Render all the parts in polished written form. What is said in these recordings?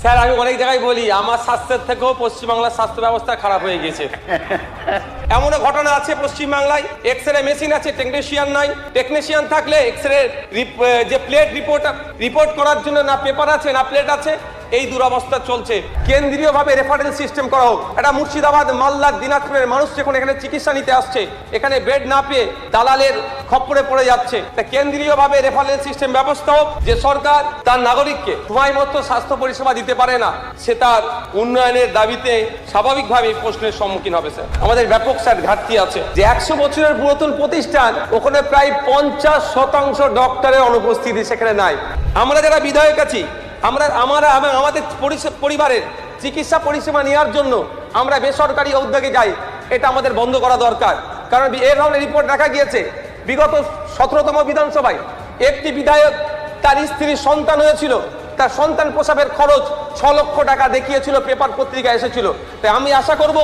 Sir আমি অনেক জায়গায় বলি আমার স্বাস্থ্যের থেকেও পশ্চিমবাংলার স্বাস্থ্য ব্যবস্থা খারাপ হয়ে গেছে। এমনও ঘটনা আছে পশ্চিমবাংলায় এক্সরে মেশিন আছে, টেকনিশিয়ান নাই। টেকনিশিয়ান থাকলে এক্সরে যে প্লেট রিপোর্ট করার জন্য না পেপার আছে না প্লেট আছে, এই দুরবস্থা চলছে। কেন্দ্রীয়ভাবে রেফারেল সিস্টেম করা হোক। এটা মুর্শিদাবাদ, মালদা, দিনাজপুরের মানুষ যখন এখানে চিকিৎসা নিতে আসছে, এখানে বেড না পেয়ে দালালের খপ্পরে পড়ে যাচ্ছে। তা কেন্দ্রীয়ভাবে রেফারেল সিস্টেম ব্যবস্থা হোক, যে সরকার তার নাগরিককে সময় মতো স্বাস্থ্য পরিষেবা দিতে পারে না, সে তার উন্নয়নের দাবিতে স্বাভাবিকভাবে প্রশ্নের সম্মুখীন হবে। স্যার আমাদের ব্যাপক স্যার ঘাটতি আছে, যে 100 বছরের পুরাতন প্রতিষ্ঠান, ওখানে প্রায় 50% ডক্টরের অনুপস্থিতি সেখানে নাই। আমরা যারা বিধায়ক আছি, আমাদের পরিবারের চিকিৎসা পরিষেবা নেওয়ার জন্য আমরা বেসরকারি উদ্যোগে যাই, এটা আমাদের বন্ধ করা দরকার। কারণ এই ধরনের রিপোর্ট দেখা গিয়েছে বিগত 17তম বিধানসভায় একটি বিধায়ক, তার স্ত্রীর সন্তান হয়েছিল, তার সন্তান প্রসবের খরচ 6 লক্ষ টাকা দেখিয়েছিল, পেপার পত্রিকায় এসেছিল। তাই আমি আশা করব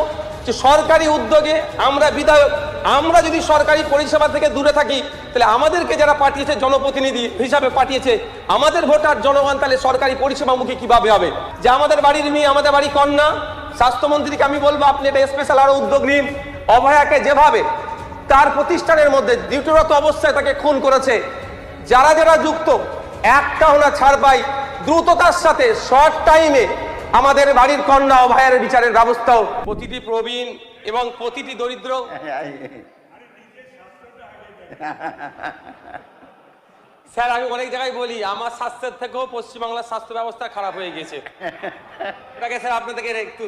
যে সরকারি উদ্যোগে আমরা বিধায়ক, আমরা যদি সরকারি পরিষেবা থেকে দূরে থাকি, তাহলে আমাদেরকে যারা পাঠিয়েছে জনপ্রতিনিধি হিসাবে পাঠিয়েছে, আমাদের ভোটার জনগণ তাহলে সরকারি পরিষেবামুখী কিভাবে হবে? যে আমাদের বাড়ির মেয়ে, আমাদের বাড়ির কন্যা, স্বাস্থ্যমন্ত্রীকে আমি বলবো আপনি এটা স্পেশাল আরো উদ্যোগ নিন। অভয়াকে যেভাবে তার প্রতিষ্ঠানের মধ্যে ডিউটিরত অবস্থায় তাকে খুন করেছে, যারা যারা যুক্ত একটাও না ছাড় পাই, দ্রুততার সাথে শর্ট টাইমে আমাদের বাড়ির কন্যা অভয়ের বিচারের ব্যবস্থাও প্রতিটি প্রবীণ এবং প্রতিটি দরিদ্র। স্যার আমি অনেক জায়গায় বলি আমার স্বাস্থ্যের থেকেও পশ্চিমবাংলার স্বাস্থ্য ব্যবস্থা খারাপ হয়ে গেছে। এটাকে স্যার আপনাদেরকে একটু,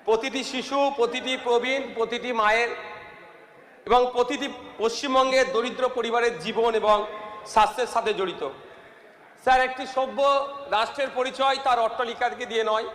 প্রতিটি শিশু, প্রতিটি প্রবীণ, প্রতিটি মায়ের এবং প্রতিটি পশ্চিমবঙ্গের দরিদ্র পরিবারের জীবন এবং স্বাস্থ্যের সাথে জড়িত। স্যার একটি সভ্য রাষ্ট্রের পরিচয় তার অট্টালিকাকে দিয়ে নয়,